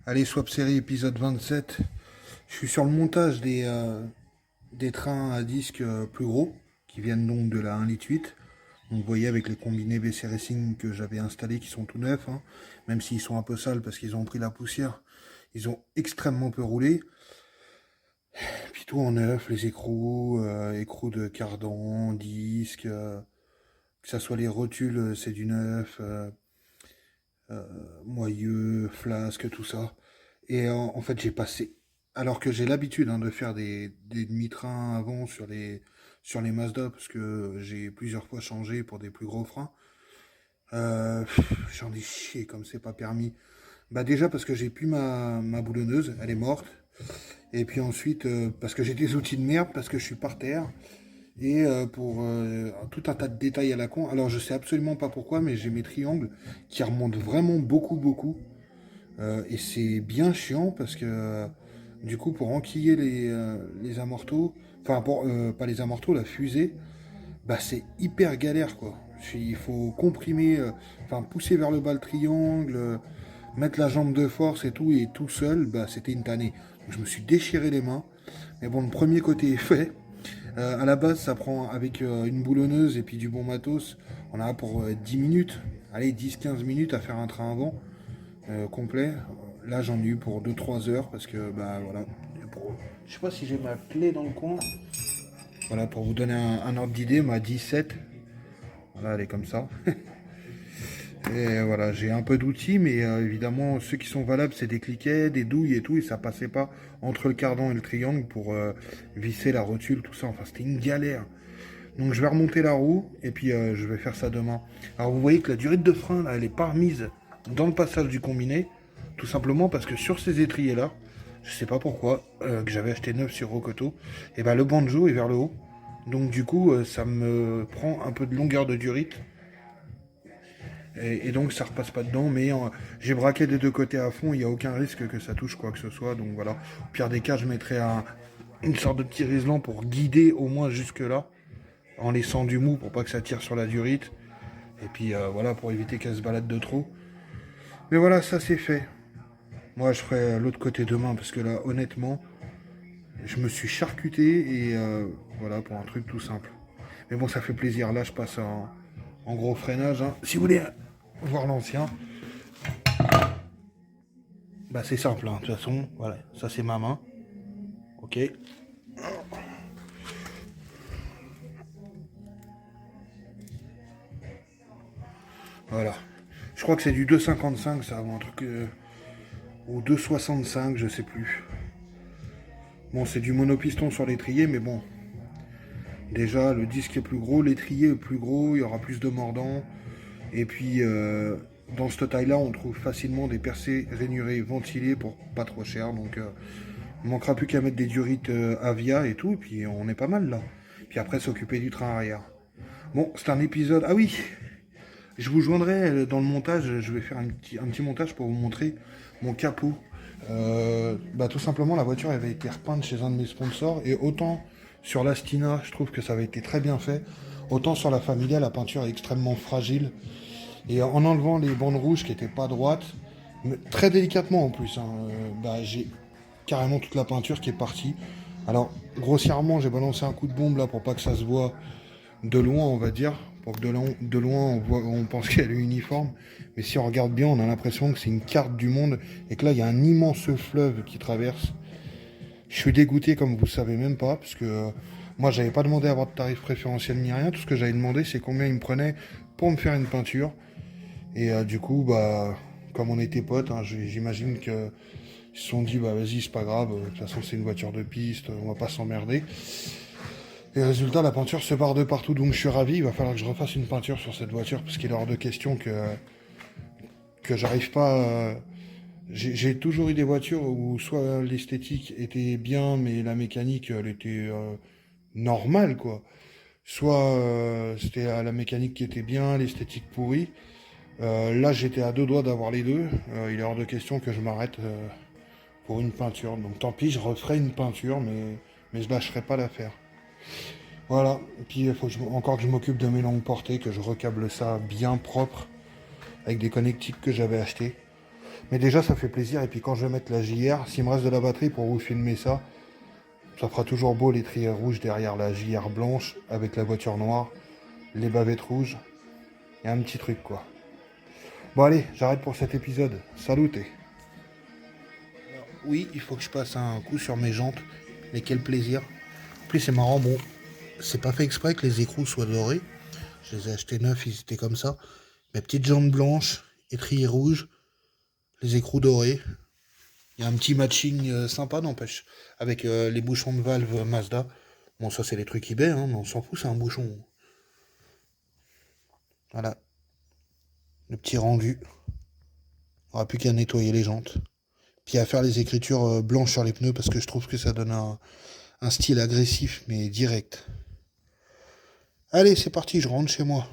Allez, Swap Série épisode 27. Je suis sur le montage des trains à disque plus gros, qui viennent donc de la 1,8 litre. Donc vous voyez avec les combinés BC Racing que j'avais installés, qui sont tout neufs, hein, même s'ils sont un peu sales parce qu'ils ont pris la poussière. Ils ont extrêmement peu roulé. Puis tout en neuf, les écrous, écrous de cardan, disques, que ça soit les rotules, c'est du neuf, moyeux, flasque, tout ça. Et en fait, j'ai passé. Alors que j'ai l'habitude de faire des demi-trains avant sur les Mazda, parce que j'ai plusieurs fois changé pour des plus gros freins. J'en ai chié comme c'est pas permis. Bah déjà parce que j'ai plus ma boulonneuse, elle est morte. Et puis ensuite parce que j'ai des outils de merde, parce que je suis par terre. Et pour tout un tas de détails à la con. Alors je sais absolument pas pourquoi, mais j'ai mes triangles qui remontent vraiment beaucoup beaucoup. Et c'est bien chiant parce que du coup pour enquiller les amortos, enfin pas les amortos, la fusée, bah c'est hyper galère quoi. Il faut comprimer, enfin pousser vers le bas le triangle, mettre la jambe de force et tout seul, bah c'était une tannée. Donc je me suis déchiré les mains. Mais bon, le premier côté est fait. À la base, ça prend avec une boulonneuse et puis du bon matos, on a pour 10 minutes, allez 10-15 minutes à faire un train avant complet. Là, j'en ai eu pour 2-3 heures parce que, bah voilà. Je sais pas si j'ai ma clé dans le coin. Voilà, pour vous donner un ordre d'idée, ma 17. Voilà, elle est comme ça. Et voilà, j'ai un peu d'outils, mais évidemment, ceux qui sont valables, c'est des cliquets, des douilles et tout, et ça passait pas entre le cardan et le triangle pour visser la rotule, tout ça. Enfin, c'était une galère. Donc, je vais remonter la roue, et puis je vais faire ça demain. Alors, vous voyez que la durée de frein, là, elle est pas remise dans le passage du combiné, tout simplement parce que sur ces étriers-là, je sais pas pourquoi, que j'avais acheté neuf sur Rocoto, et ben le banjo est vers le haut. Donc, du coup, ça me prend un peu de longueur de durite. Et donc ça repasse pas dedans, mais j'ai braqué des deux côtés à fond, il n'y a aucun risque que ça touche quoi que ce soit, donc voilà. Au pire des cas, je mettrai une sorte de petit riselant pour guider au moins jusque là, en laissant du mou pour pas que ça tire sur la durite, et puis voilà, pour éviter qu'elle se balade de trop. Mais voilà, ça c'est fait. Moi je ferai l'autre côté demain, parce que là, honnêtement, je me suis charcuté, et voilà, pour un truc tout simple. Mais bon, ça fait plaisir, là je passe en gros freinage, hein. Si vous voulez voir l'ancien, bah c'est simple, hein. De toute façon, voilà, ça c'est ma main. Ok. Voilà. Je crois que c'est du 2,55 ça, ou un truc. Ou 2,65, je sais plus. Bon, c'est du monopiston sur l'étrier, mais bon. Déjà, le disque est plus gros, l'étrier est plus gros, il y aura plus de mordants. Et puis, dans cette taille-là, on trouve facilement des percées rainurées ventilées pour pas trop cher. Donc, il manquera plus qu'à mettre des durites Avia et tout, et puis on est pas mal là. Puis après, s'occuper du train arrière. Bon, c'est un épisode. Ah oui, je vous joindrai dans le montage, je vais faire un petit montage pour vous montrer mon capot. Bah, tout simplement, la voiture avait été repeinte chez un de mes sponsors, et autant sur l'Astina, je trouve que ça avait été très bien fait, autant sur la Familia, la peinture est extrêmement fragile. Et en enlevant les bandes rouges qui n'étaient pas droites, mais très délicatement en plus, hein, bah, j'ai carrément toute la peinture qui est partie. Alors, grossièrement, j'ai balancé un coup de bombe là pour pas que ça se voit de loin, on va dire. Pour que de loin on pense qu'elle est uniforme. Mais si on regarde bien, on a l'impression que c'est une carte du monde et que là, il y a un immense fleuve qui traverse. Je suis dégoûté, comme vous le savez même pas, parce que moi, j'avais pas demandé à avoir de tarif préférentiel ni rien. Tout ce que j'avais demandé, c'est combien il me prenait pour me faire une peinture. Et du coup, bah, comme on était potes, hein, j'imagine qu'ils se sont dit, bah vas-y, c'est pas grave, de toute façon, c'est une voiture de piste, on va pas s'emmerder. Et résultat, la peinture se barre de partout, donc je suis ravi. Il va falloir que je refasse une peinture sur cette voiture, parce qu'il est hors de question que j'arrive pas. J'ai toujours eu des voitures où soit l'esthétique était bien, mais la mécanique, elle était normale, quoi. Soit c'était la mécanique qui était bien, l'esthétique pourrie. Là, j'étais à deux doigts d'avoir les deux. Il est hors de question que je m'arrête pour une peinture. Donc tant pis, je referai une peinture, mais je lâcherai pas l'affaire. Voilà. Et puis il faut encore que je m'occupe de mes longues portées, que je recable ça bien propre avec des connectiques que j'avais achetés. Mais déjà, ça fait plaisir. Et puis quand je vais mettre la JR, s'il me reste de la batterie pour vous filmer ça, ça fera toujours beau l'étrier rouge derrière la JR blanche avec la voiture noire, les bavettes rouges. Il y a un petit truc quoi. Bon allez, j'arrête pour cet épisode. Salut. Oui, il faut que je passe un coup sur mes jantes. Mais quel plaisir. En plus c'est marrant, bon, c'est pas fait exprès que les écrous soient dorés. Je les ai achetés neufs, ils étaient comme ça. Mes petites jantes blanches, étrier rouge, les écrous dorés. Il y a un petit matching sympa, n'empêche. Avec les bouchons de valve Mazda. Bon, ça, c'est les trucs eBay, hein, mais on s'en fout, c'est un bouchon. Voilà. Le petit rendu. On n'aura plus qu'à nettoyer les jantes. Puis à faire les écritures blanches sur les pneus, parce que je trouve que ça donne un style agressif, mais direct. Allez, c'est parti, je rentre chez moi.